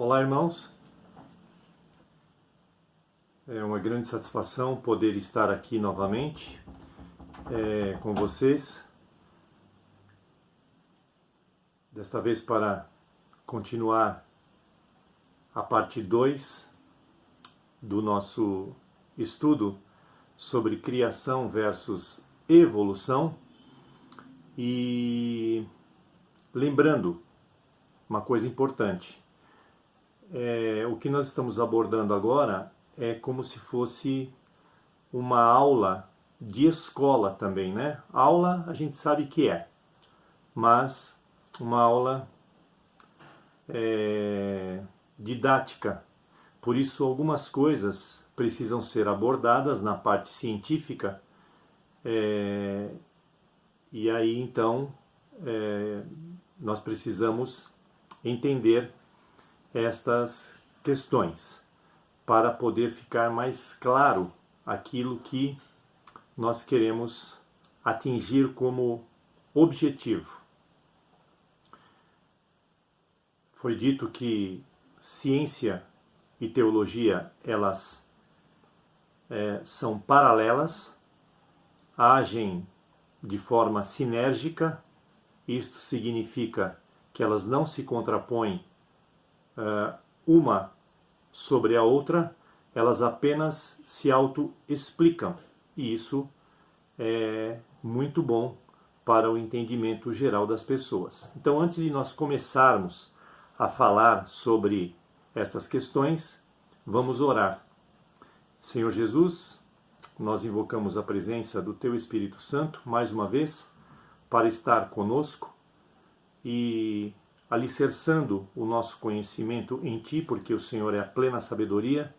Olá, irmãos. É uma grande satisfação poder estar aqui novamente com vocês. Desta vez para continuar a parte 2 do nosso estudo sobre criação versus evolução. E lembrando uma coisa importante. O que nós estamos abordando agora é como se fosse uma aula de escola também, né? Aula a gente sabe que é, mas uma aula didática. Por isso algumas coisas precisam ser abordadas na parte científica e aí então nós precisamos entender estas questões para poder ficar mais claro aquilo que nós queremos atingir como objetivo. Foi dito que ciência e teologia elas são paralelas, agem de forma sinérgica. Isto significa que elas não se contrapõem uma sobre a outra, elas apenas se auto-explicam. E isso é muito bom para o entendimento geral das pessoas. Então, antes de nós começarmos a falar sobre estas questões, vamos orar. Senhor Jesus, nós invocamos a presença do Teu Espírito Santo, mais uma vez, para estar conosco e alicerçando o nosso conhecimento em Ti, porque o Senhor é a plena sabedoria.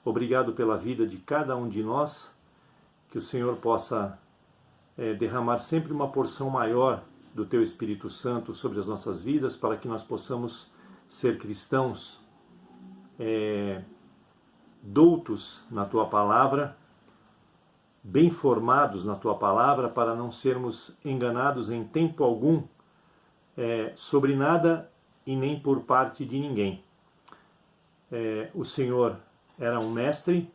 Obrigado pela vida de cada um de nós, que o Senhor possa derramar sempre uma porção maior do Teu Espírito Santo sobre as nossas vidas, para que nós possamos ser cristãos doutos na Tua Palavra, bem formados na Tua Palavra, para não sermos enganados em tempo algum sobre nada e nem por parte de ninguém. O Senhor era um mestre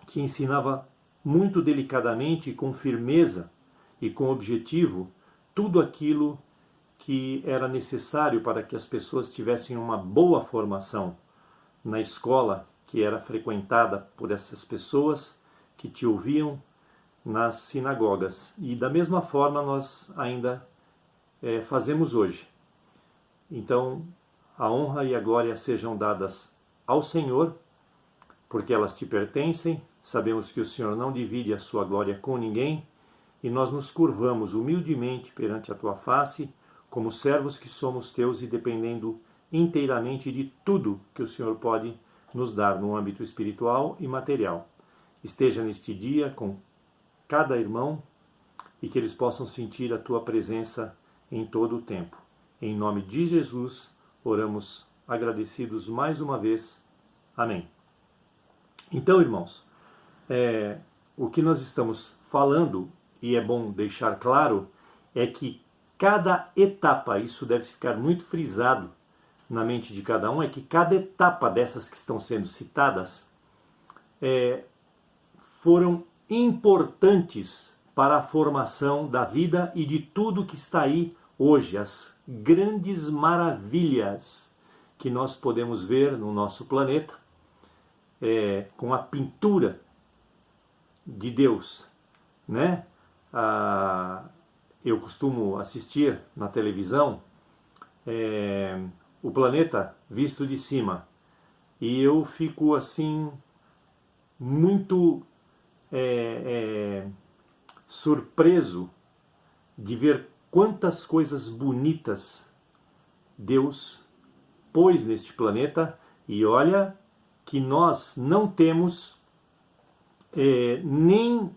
que ensinava muito delicadamente, com firmeza e com objetivo, tudo aquilo que era necessário para que as pessoas tivessem uma boa formação na escola que era frequentada por essas pessoas que te ouviam nas sinagogas. E da mesma forma nós ainda fazemos hoje. Então, a honra e a glória sejam dadas ao Senhor, porque elas te pertencem. Sabemos que o Senhor não divide a sua glória com ninguém, e nós nos curvamos humildemente perante a tua face, como servos que somos teus e dependendo inteiramente de tudo que o Senhor pode nos dar no âmbito espiritual e material. Esteja neste dia com cada irmão e que eles possam sentir a tua presença em todo o tempo. Em nome de Jesus, oramos agradecidos mais uma vez. Amém. Então, irmãos, o que nós estamos falando, e é bom deixar claro, é que cada etapa, isso deve ficar muito frisado na mente de cada um, é que cada etapa dessas que estão sendo citadas foram importantes para a formação da vida e de tudo que está aí hoje, as grandes maravilhas que nós podemos ver no nosso planeta, com a pintura de Deus, né? Eu costumo assistir na televisão o planeta visto de cima, e eu fico assim muito surpreso de ver quantas coisas bonitas Deus pôs neste planeta. E olha que nós não temos nem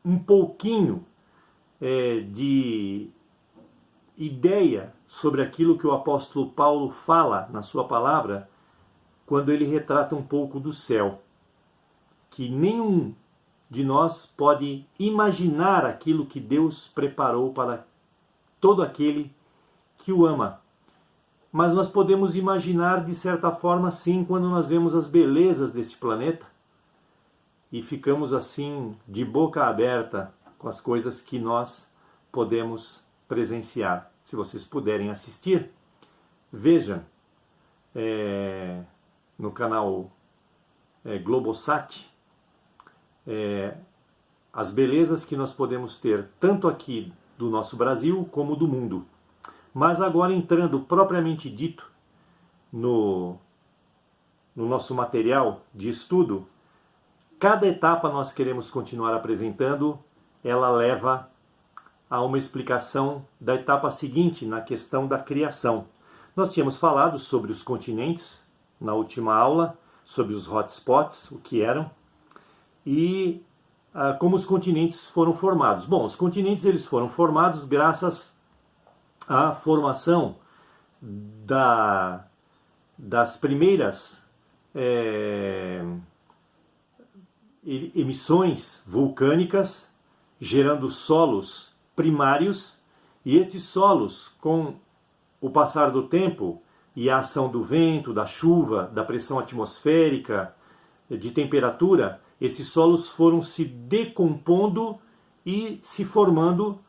um pouquinho de ideia sobre aquilo que o apóstolo Paulo fala na sua palavra, quando ele retrata um pouco do céu, que nenhum de nós pode imaginar aquilo que Deus preparou para todo aquele que o ama. mas nós podemos imaginar de certa forma sim quando nós vemos as belezas deste planeta e ficamos assim de boca aberta com as coisas que nós podemos presenciar. Se vocês puderem assistir, vejam no canal Globosat as belezas que nós podemos ter tanto aqui do nosso Brasil como do mundo. Mas agora entrando propriamente dito no nosso material de estudo, cada etapa nós queremos continuar apresentando, ela leva a uma explicação da etapa seguinte na questão da criação. Nós tínhamos falado sobre os continentes na última aula, sobre os hotspots, o que eram, e como os continentes foram formados. Bom, os continentes eles foram formados graças à formação das primeiras emissões vulcânicas, gerando solos primários, e esses solos, com o passar do tempo e a ação do vento, da chuva, da pressão atmosférica, de temperatura, esses solos foram se decompondo e se formando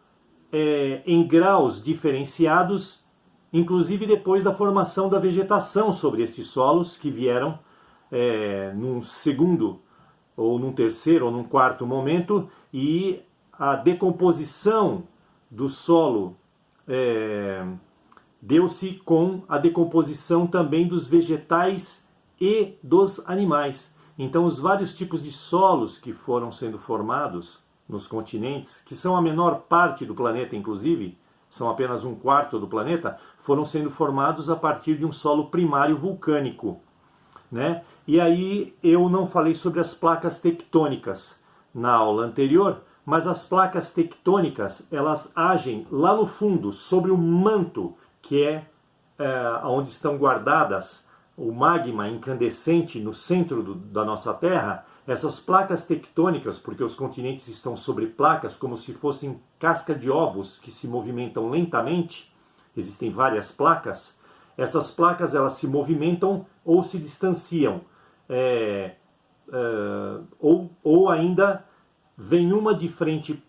em graus diferenciados, inclusive depois da formação da vegetação sobre estes solos, que vieram num segundo, ou num terceiro, ou num quarto momento, e a decomposição do solo deu-se com a decomposição também dos vegetais e dos animais. Então, os vários tipos de solos que foram sendo formados nos continentes, que são a menor parte do planeta, inclusive, são apenas 1/4 do planeta, foram sendo formados a partir de um solo primário vulcânico, né? E aí eu não falei sobre as placas tectônicas na aula anterior, mas as placas tectônicas, elas agem lá no fundo, sobre o manto, que é onde estão guardadas o magma incandescente no centro da nossa Terra. Essas placas tectônicas, porque os continentes estão sobre placas como se fossem casca de ovos que se movimentam lentamente, existem várias placas, essas placas elas se movimentam ou se distanciam, ou ainda vem uma de frente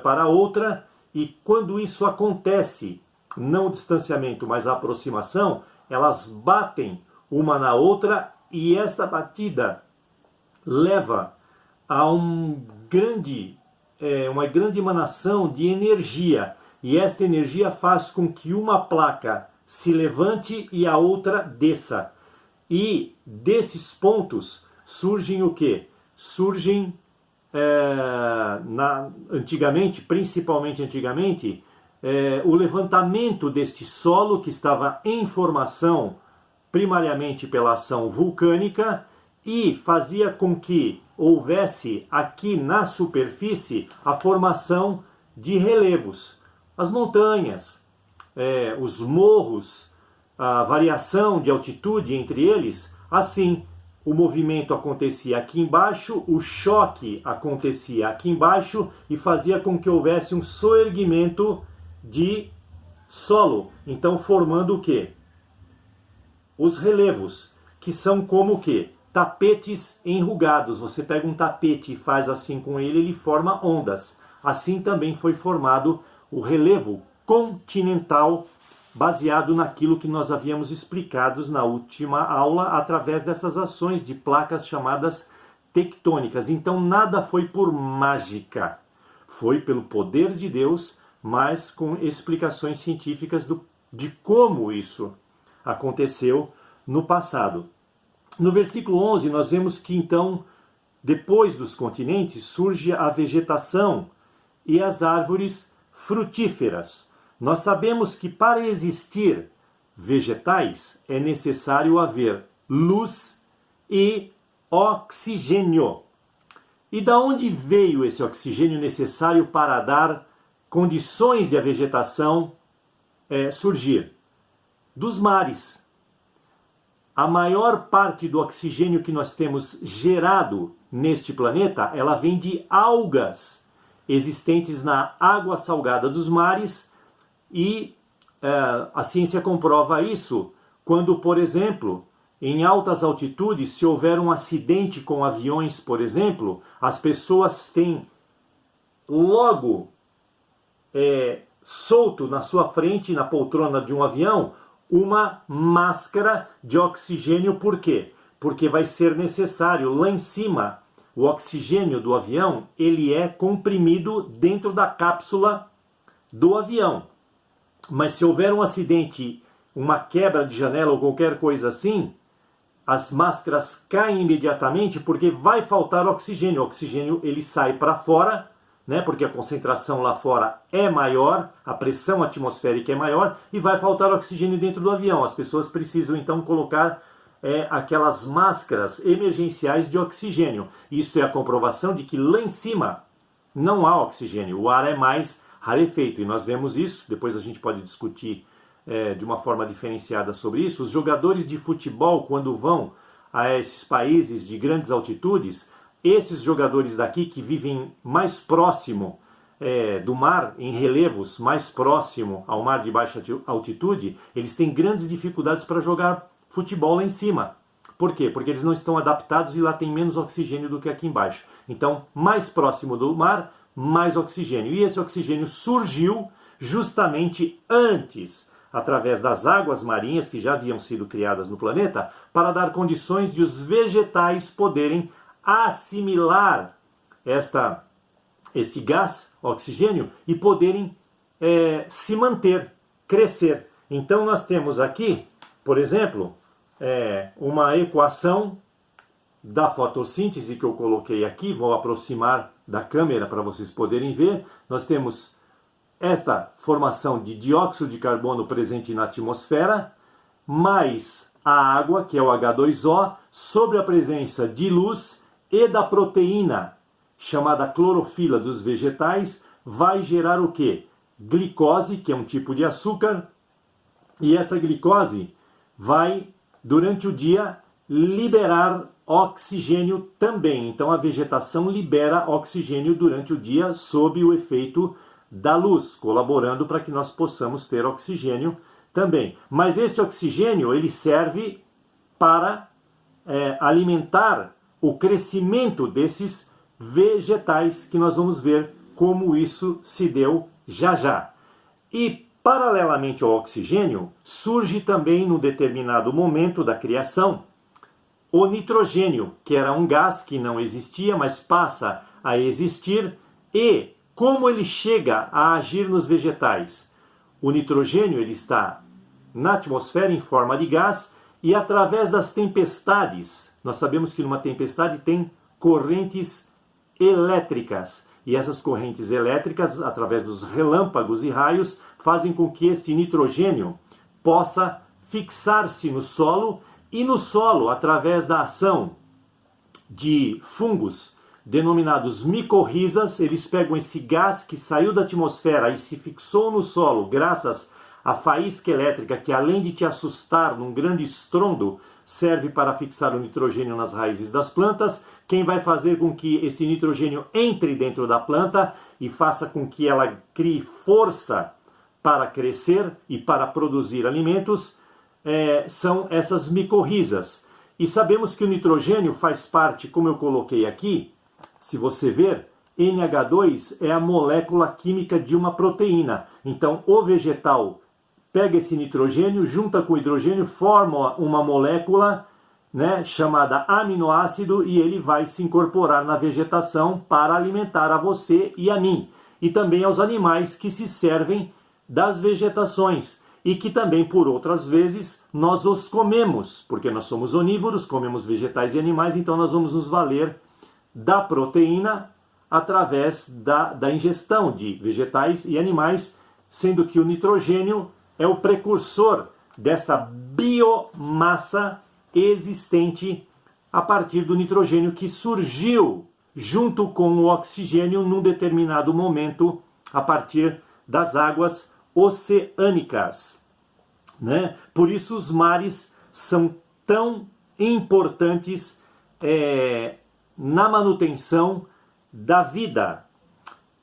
para a outra, e quando isso acontece, não o distanciamento, mas a aproximação, elas batem uma na outra, e esta batida leva a uma grande emanação de energia, e esta energia faz com que uma placa se levante e a outra desça. E desses pontos surgem o quê? Surgem, antigamente, principalmente antigamente, o levantamento deste solo que estava em formação primariamente pela ação vulcânica, e fazia com que houvesse aqui na superfície a formação de relevos. As montanhas, os morros, a variação de altitude entre eles, assim o movimento acontecia aqui embaixo, o choque acontecia aqui embaixo e fazia com que houvesse um soerguimento de solo, então formando o quê? Os relevos, que são como o quê? Tapetes enrugados. Você pega um tapete e faz assim com ele, ele forma ondas. Assim também foi formado o relevo continental, baseado naquilo que nós havíamos explicado na última aula, através dessas ações de placas chamadas tectônicas. Então nada foi por mágica, foi pelo poder de Deus, mas com explicações científicas de como isso aconteceu no passado. No versículo 11 nós vemos que então, depois dos continentes, surge a vegetação e as árvores frutíferas. Nós sabemos que para existir vegetais é necessário haver luz e oxigênio. E da onde veio esse oxigênio necessário para dar condições de a vegetação surgir? Dos mares. A maior parte do oxigênio que nós temos gerado neste planeta, ela vem de algas existentes na água salgada dos mares, e a ciência comprova isso quando, por exemplo, em altas altitudes, se houver um acidente com aviões, por exemplo, as pessoas têm logo solto na sua frente, na poltrona de um avião, uma máscara de oxigênio. Por quê? Porque vai ser necessário lá em cima. O oxigênio do avião, ele é comprimido dentro da cápsula do avião. Mas se houver um acidente, uma quebra de janela ou qualquer coisa assim, as máscaras caem imediatamente porque vai faltar oxigênio. O oxigênio ele sai para fora, né, porque a concentração lá fora é maior, a pressão atmosférica é maior e vai faltar oxigênio dentro do avião. As pessoas precisam então colocar aquelas máscaras emergenciais de oxigênio. Isto é a comprovação de que lá em cima não há oxigênio, o ar é mais rarefeito. E nós vemos isso, depois a gente pode discutir de uma forma diferenciada sobre isso. Os jogadores de futebol, quando vão a esses países de grandes altitudes, esses jogadores daqui que vivem mais próximo do mar, em relevos mais próximo ao mar de baixa altitude, eles têm grandes dificuldades para jogar futebol lá em cima. Por quê? Porque eles não estão adaptados e lá tem menos oxigênio do que aqui embaixo. Então, mais próximo do mar, mais oxigênio. E esse oxigênio surgiu justamente antes, através das águas marinhas que já haviam sido criadas no planeta, para dar condições de os vegetais poderem assimilar este gás, oxigênio, e poderem se manter, crescer. Então nós temos aqui, por exemplo, uma equação da fotossíntese que eu coloquei aqui, vou aproximar da câmera para vocês poderem ver. Nós temos esta formação de dióxido de carbono presente na atmosfera, mais a água, que é o H2O, sobre a presença de luz e da proteína, chamada clorofila dos vegetais, vai gerar o quê? Glicose, que é um tipo de açúcar, e essa glicose vai, durante o dia, liberar oxigênio também. Então a vegetação libera oxigênio durante o dia sob o efeito da luz, colaborando para que nós possamos ter oxigênio também. Mas esse oxigênio ele serve para alimentar o crescimento desses vegetais, que nós vamos ver como isso se deu já já. E paralelamente ao oxigênio, surge também num determinado momento da criação o nitrogênio, que era um gás que não existia, mas passa a existir. E como ele chega a agir nos vegetais? O nitrogênio ele está na atmosfera em forma de gás e através das tempestades. Nós sabemos que numa tempestade tem correntes elétricas. E essas correntes elétricas, através dos relâmpagos e raios, fazem com que este nitrogênio possa fixar-se no solo. E no solo, através da ação de fungos denominados micorrizas, eles pegam esse gás que saiu da atmosfera e se fixou no solo graças à faísca elétrica, que além de te assustar num grande estrondo, serve para fixar o nitrogênio nas raízes das plantas. Quem vai fazer com que este nitrogênio entre dentro da planta e faça com que ela crie força para crescer e para produzir alimentos são essas micorrizas. E sabemos que o nitrogênio faz parte, como eu coloquei aqui, se você ver, NH2 é a molécula química de uma proteína. Então o vegetal pega esse nitrogênio, junta com o hidrogênio, forma uma molécula, né, chamada aminoácido, e ele vai se incorporar na vegetação para alimentar a você e a mim. E também aos animais que se servem das vegetações. E que também, por outras vezes, nós os comemos, porque nós somos onívoros, comemos vegetais e animais, então nós vamos nos valer da proteína através da ingestão de vegetais e animais, sendo que o nitrogênio é o precursor desta biomassa existente a partir do nitrogênio que surgiu junto com o oxigênio num determinado momento a partir das águas oceânicas, né? Por isso os mares são tão importantes na manutenção da vida.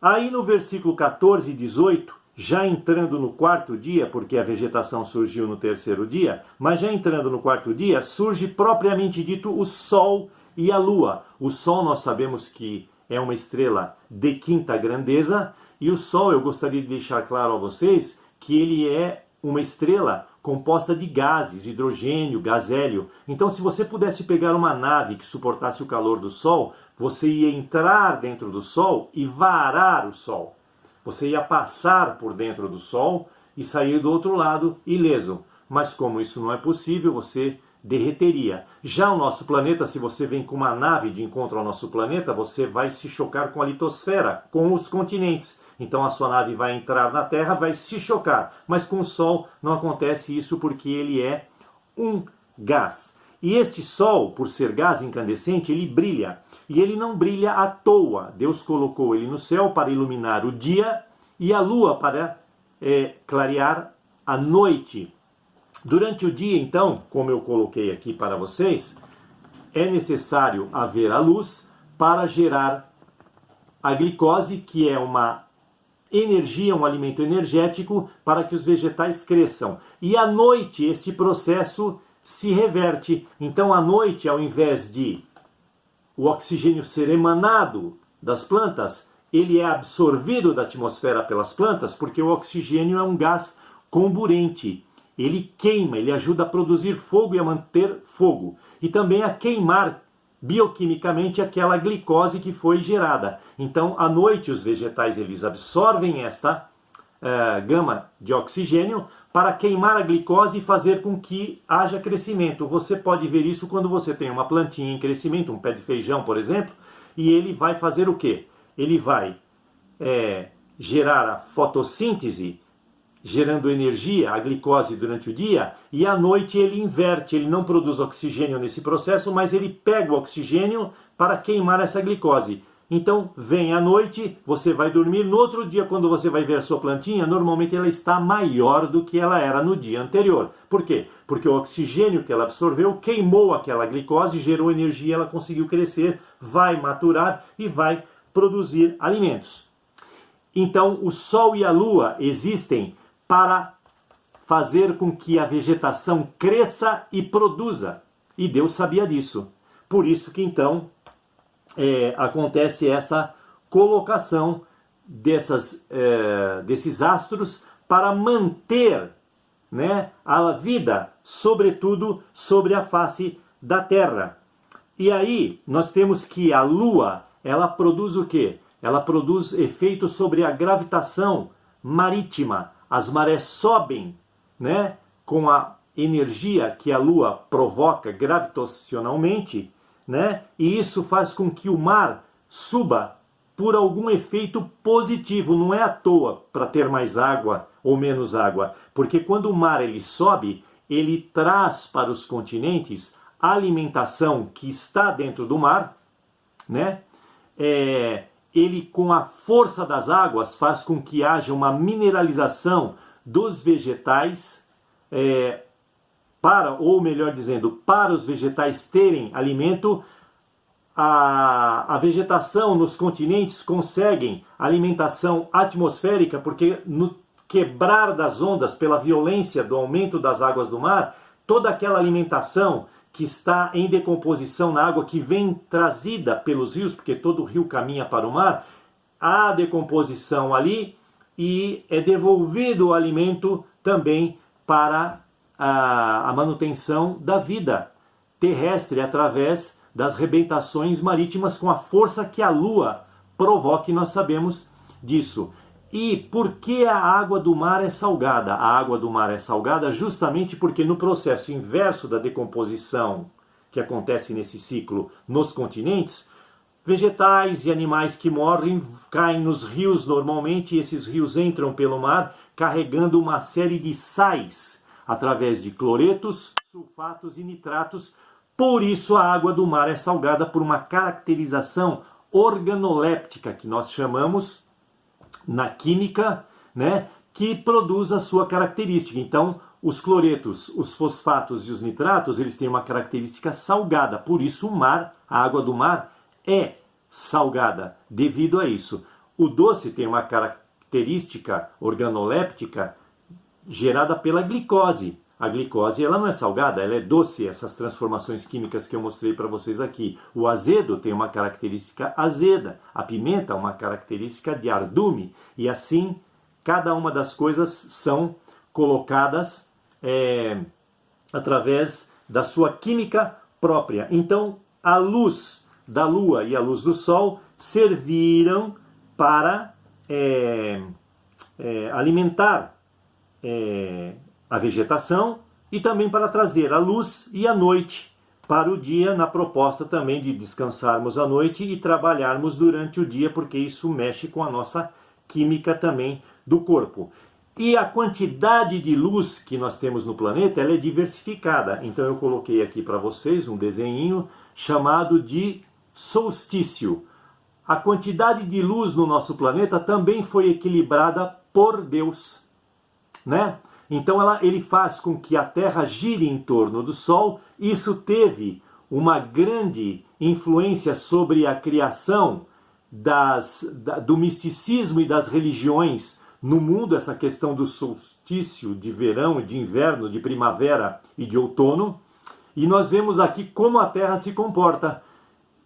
Aí no versículo 14 e 18, já entrando no quarto dia, porque a vegetação surgiu no terceiro dia, mas já entrando no quarto dia, surge propriamente dito o Sol e a Lua. O Sol nós sabemos que é uma estrela de quinta grandeza, e o Sol, eu gostaria de deixar claro a vocês que ele é uma estrela composta de gases, hidrogênio, gás hélio. Então, se você pudesse pegar uma nave que suportasse o calor do Sol, você ia entrar dentro do Sol e varar o Sol. Você ia passar por dentro do Sol e sair do outro lado ileso. Mas como isso não é possível, você derreteria. Já o nosso planeta, se você vem com uma nave de encontro ao nosso planeta, você vai se chocar com a litosfera, com os continentes. Então a sua nave vai entrar na Terra, vai se chocar. Mas com o Sol não acontece isso porque ele é um gás. E este Sol, por ser gás incandescente, ele brilha. E ele não brilha à toa. Deus colocou ele no céu para iluminar o dia e a lua para clarear a noite. Durante o dia, então, como eu coloquei aqui para vocês, é necessário haver a luz para gerar a glicose, que é uma energia, um alimento energético para que os vegetais cresçam. E à noite esse processo se reverte. Então, à noite, ao invés de o oxigênio ser emanado das plantas, ele é absorvido da atmosfera pelas plantas, porque o oxigênio é um gás comburente. Ele queima, ele ajuda a produzir fogo e a manter fogo. E também a queimar bioquimicamente aquela glicose que foi gerada. Então, à noite, os vegetais eles absorvem esta gama de oxigênio para queimar a glicose e fazer com que haja crescimento. Você pode ver isso quando você tem uma plantinha em crescimento, um pé de feijão, por exemplo, e ele vai fazer o quê? Ele vai gerar a fotossíntese, gerando energia, a glicose durante o dia, e à noite ele inverte, ele não produz oxigênio nesse processo, mas ele pega o oxigênio para queimar essa glicose. Então, vem à noite, você vai dormir, no outro dia, quando você vai ver a sua plantinha, normalmente ela está maior do que ela era no dia anterior. Por quê? Porque o oxigênio que ela absorveu queimou aquela glicose, gerou energia, ela conseguiu crescer, vai maturar e vai produzir alimentos. Então, o Sol e a Lua existem para fazer com que a vegetação cresça e produza. E Deus sabia disso. Por isso que então acontece essa colocação desses astros para manter, né, a vida, sobretudo sobre a face da Terra. E aí nós temos que a Lua, ela produz o quê? Ela produz efeito sobre a gravitação marítima. As marés sobem, né, com a energia que a Lua provoca gravitacionalmente, né, e isso faz com que o mar suba por algum efeito positivo. Não é à toa para ter mais água ou menos água, porque quando o mar ele sobe, ele traz para os continentes a alimentação que está dentro do mar, né? Ele, com a força das águas, faz com que haja uma mineralização dos vegetais, ou melhor dizendo, para os vegetais terem alimento. A vegetação nos continentes conseguem alimentação atmosférica, porque no quebrar das ondas, pela violência do aumento das águas do mar, toda aquela alimentação que está em decomposição na água, que vem trazida pelos rios, porque todo rio caminha para o mar, há decomposição ali e é devolvido o alimento também para a manutenção da vida terrestre através das rebentações marítimas com a força que a Lua provoca, e nós sabemos disso. E por que a água do mar é salgada? A água do mar é salgada justamente porque no processo inverso da decomposição que acontece nesse ciclo nos continentes, vegetais e animais que morrem caem nos rios normalmente, e esses rios entram pelo mar carregando uma série de sais através de cloretos, sulfatos e nitratos. Por isso a água do mar é salgada, por uma caracterização organoléptica que nós chamamos na química, né, que produz a sua característica. Então, os cloretos, os fosfatos e os nitratos, eles têm uma característica salgada. Por isso o mar, a água do mar é salgada devido a isso. O doce tem uma característica organoléptica gerada pela glicose. A glicose ela não é salgada, ela é doce, essas transformações químicas que eu mostrei para vocês aqui. O azedo tem uma característica azeda, a pimenta uma característica de ardume, e assim cada uma das coisas são colocadas através da sua química própria. Então, a luz da lua e a luz do sol serviram para alimentar a vegetação e também para trazer a luz e a noite para o dia, na proposta também de descansarmos à noite e trabalharmos durante o dia, porque isso mexe com a nossa química também do corpo. E a quantidade de luz que nós temos no planeta, ela é diversificada. Então eu coloquei aqui para vocês um desenhinho chamado de solstício. A quantidade de luz no nosso planeta também foi equilibrada por Deus, né? Então ele faz com que a Terra gire em torno do Sol. Isso teve uma grande influência sobre a criação do misticismo e das religiões no mundo, essa questão do solstício de verão e de inverno, de primavera e de outono. E nós vemos aqui como a Terra se comporta.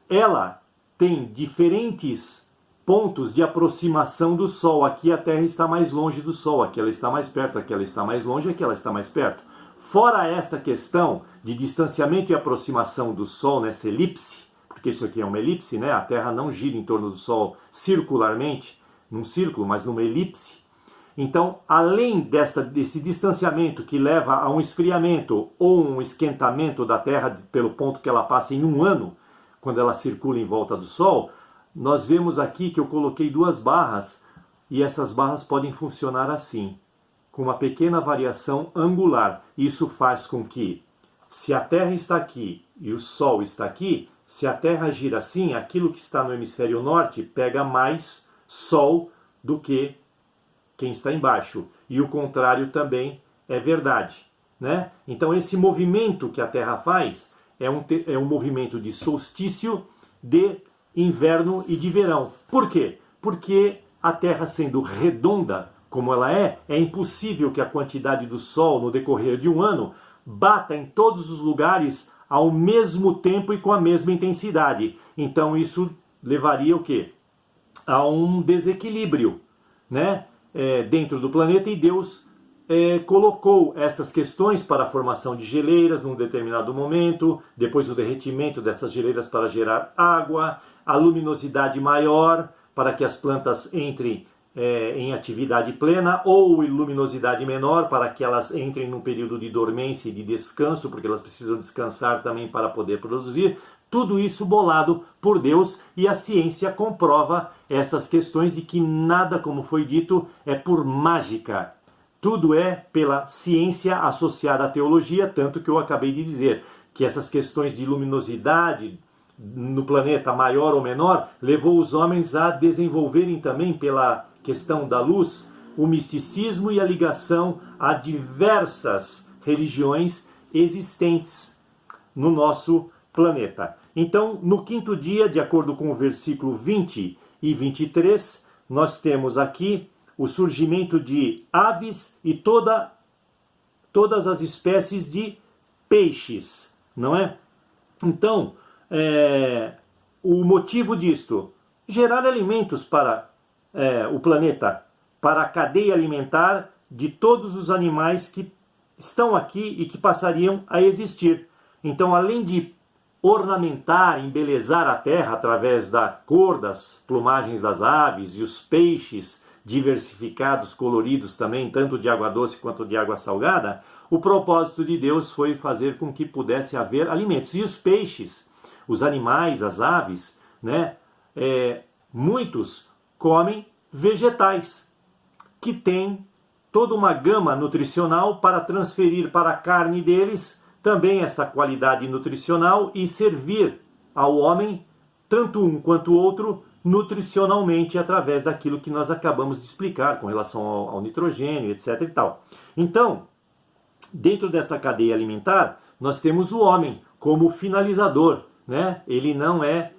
Ela tem diferentes pontos de aproximação do Sol. Aqui a Terra está mais longe do Sol, aqui ela está mais perto, aqui ela está mais longe, aqui ela está mais perto. Fora esta questão de distanciamento e aproximação do Sol nessa elipse, porque isso aqui é uma elipse, né? A Terra não gira em torno do Sol circularmente, num círculo, mas numa elipse. Então, além desse distanciamento que leva a um esfriamento ou um esquentamento da Terra pelo ponto que ela passa em um ano, quando ela circula em volta do Sol, nós vemos aqui que eu coloquei duas barras, e essas barras podem funcionar assim, com uma pequena variação angular. Isso faz com que, se a Terra está aqui e o Sol está aqui, se a Terra gira assim, aquilo que está no hemisfério norte pega mais Sol do que quem está embaixo. E o contrário também é verdade, né? Então esse movimento que a Terra faz é um movimento de solstício, de inverno e de verão. Por quê? Porque a Terra sendo redonda como ela é impossível que a quantidade do Sol no decorrer de um ano bata em todos os lugares ao mesmo tempo e com a mesma intensidade. Então isso levaria o quê? A um desequilíbrio, né? Dentro do planeta, e Deus colocou essas questões para a formação de geleiras num determinado momento, depois o derretimento dessas geleiras para gerar água, a luminosidade maior para que as plantas entrem em atividade plena, ou luminosidade menor para que elas entrem num período de dormência e de descanso, porque elas precisam descansar também para poder produzir. Tudo isso bolado por Deus, e a ciência comprova estas questões de que nada, como foi dito, é por mágica. Tudo é pela ciência associada à teologia, tanto que eu acabei de dizer que essas questões de luminosidade no planeta maior ou menor levou os homens a desenvolverem também, pela questão da luz, o misticismo e a ligação a diversas religiões existentes no nosso planeta. Então, no quinto dia, de acordo com o versículo 20 e 23, nós temos aqui o surgimento de aves e todas as espécies de peixes, não é? Então, o motivo disto, gerar alimentos para o planeta, para a cadeia alimentar de todos os animais que estão aqui e que passariam a existir. Então, além de ornamentar, embelezar a terra através da cor das plumagens das aves e os peixes diversificados, coloridos também, tanto de água doce quanto de água salgada, o propósito de Deus foi fazer com que pudesse haver alimentos. E os peixes, os animais, as aves, né, muitos comem vegetais, que têm toda uma gama nutricional para transferir para a carne deles também esta qualidade nutricional e servir ao homem, tanto um quanto o outro, nutricionalmente, através daquilo que nós acabamos de explicar com relação ao nitrogênio, etc. e tal. Então, dentro desta cadeia alimentar, nós temos o homem como finalizador, né? Ele não é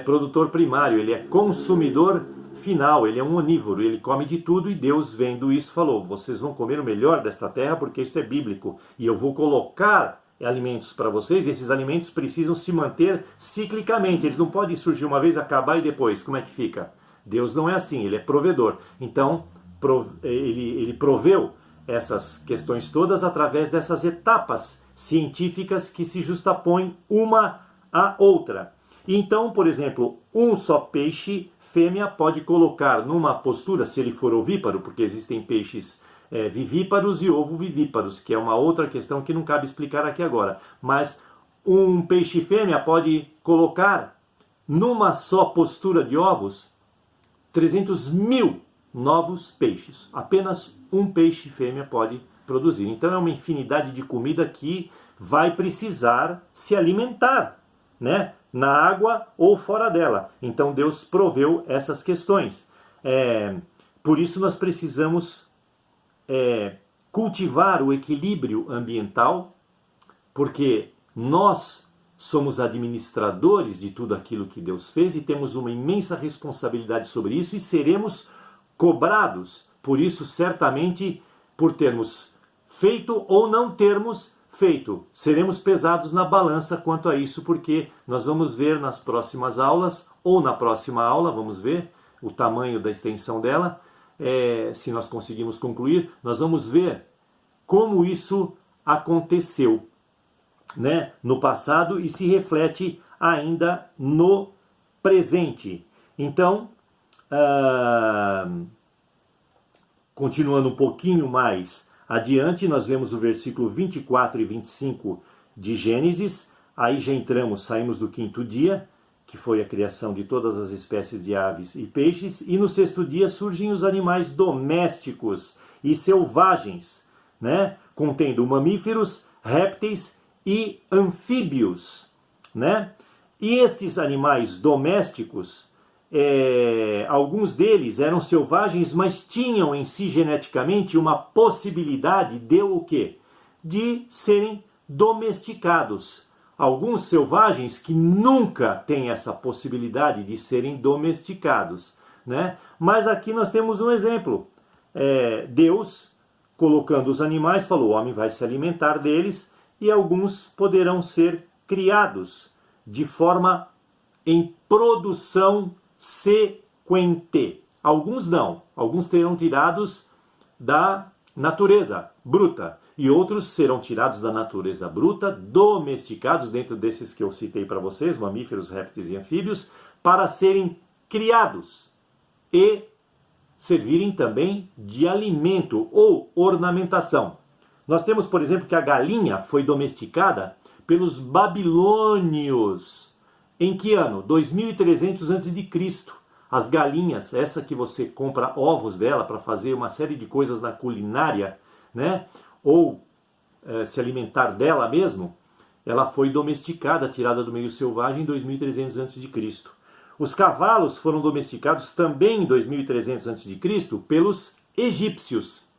produtor primário, ele é consumidor final, ele é um onívoro, ele come de tudo, e Deus, vendo isso, falou: vocês vão comer o melhor desta terra porque isso é bíblico, e eu vou colocar alimentos para vocês, e esses alimentos precisam se manter ciclicamente, eles não podem surgir uma vez, acabar e depois, como é que fica? Deus não é assim, ele é provedor. Então, ele proveu essas questões todas através dessas etapas científicas que se justapõem uma à outra. Então, por exemplo, um só peixe fêmea pode colocar numa postura, se ele for ovíparo, porque existem peixes vivíparos e ovovivíparos, que é uma outra questão que não cabe explicar aqui agora. Mas um peixe fêmea pode colocar numa só postura de ovos 300 mil novos peixes. Apenas um peixe fêmea pode produzir. Então é uma infinidade de comida que vai precisar se alimentar, né? Na água ou fora dela. Então Deus proveu essas questões. Por isso nós precisamos cultivar o equilíbrio ambiental, porque nós somos administradores de tudo aquilo que Deus fez e temos uma imensa responsabilidade sobre isso e seremos cobrados por isso, certamente, por termos feito ou não termos feito. Seremos pesados na balança quanto a isso, porque nós vamos ver nas próximas aulas, ou na próxima aula, vamos ver o tamanho da extensão dela, se nós conseguimos concluir, nós vamos ver como isso aconteceu, né, no passado e se reflete ainda no presente. Então, continuando um pouquinho mais adiante, nós vemos o versículo 24 e 25 de Gênesis. Aí já saímos do quinto dia, que foi a criação de todas as espécies de aves e peixes, e no sexto dia surgem os animais domésticos e selvagens, né? Contendo mamíferos, répteis e anfíbios, né? E estes animais domésticos, alguns deles eram selvagens, mas tinham em si geneticamente uma possibilidade de o quê? De serem domesticados. Alguns selvagens que nunca têm essa possibilidade de serem domesticados, né? Mas aqui nós temos um exemplo. Deus, colocando os animais, falou: o homem vai se alimentar deles e alguns poderão ser criados de forma em produção sequente. Alguns não, alguns serão tirados da natureza bruta e outros serão tirados da natureza bruta, domesticados dentro desses que eu citei para vocês, mamíferos, répteis e anfíbios, para serem criados e servirem também de alimento ou ornamentação. Nós temos, por exemplo, que a galinha foi domesticada pelos babilônios. Em que ano? 2300 a.C. As galinhas, essa que você compra ovos dela para fazer uma série de coisas na culinária, né? Ou se alimentar dela mesmo, ela foi domesticada, tirada do meio selvagem em 2300 a.C. Os cavalos foram domesticados também em 2300 a.C. pelos egípcios.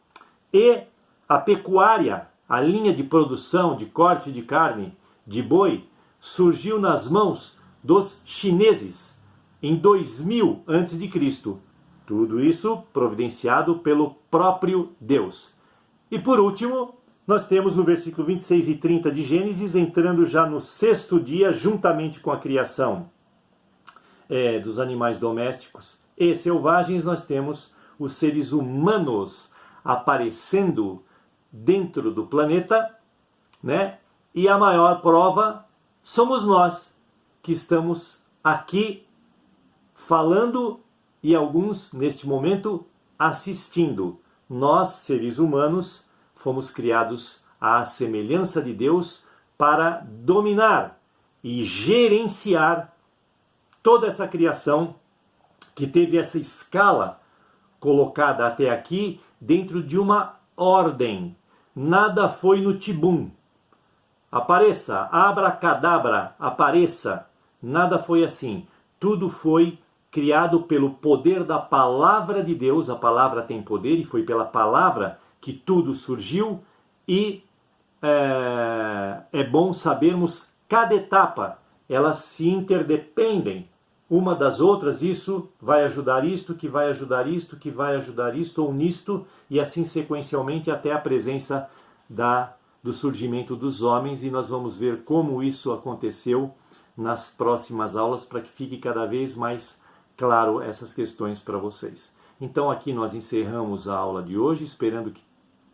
E a pecuária, a linha de produção, de corte de carne de boi, surgiu nas mãos dos chineses em 2000 a.C. Tudo isso providenciado pelo próprio Deus. E por último, nós temos no versículo 26 e 30 de Gênesis, entrando já no sexto dia, juntamente com a criação dos animais domésticos e selvagens, nós temos os seres humanos aparecendo dentro do planeta, né? E a maior prova somos nós, que estamos aqui falando e alguns, neste momento, assistindo. Nós, seres humanos, fomos criados à semelhança de Deus para dominar e gerenciar toda essa criação que teve essa escala colocada até aqui dentro de uma ordem. Nada foi no tibum. Apareça, abracadabra, apareça. Nada foi assim. Tudo foi criado pelo poder da palavra de Deus. A palavra tem poder e foi pela palavra que tudo surgiu. E é bom sabermos cada etapa. Elas se interdependem uma das outras, isso vai ajudar isto, que vai ajudar isto, que vai ajudar isto ou nisto, e assim sequencialmente até a presença do surgimento dos homens, e nós vamos ver como isso aconteceu nas próximas aulas, para que fique cada vez mais claro essas questões para vocês. Então aqui nós encerramos a aula de hoje, esperando que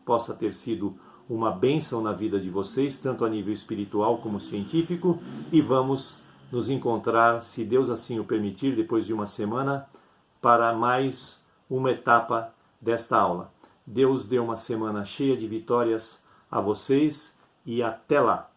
possa ter sido uma bênção na vida de vocês, tanto a nível espiritual como científico, e vamos nos encontrar, se Deus assim o permitir, depois de uma semana, para mais uma etapa desta aula. Deus dê uma semana cheia de vitórias a vocês e até lá!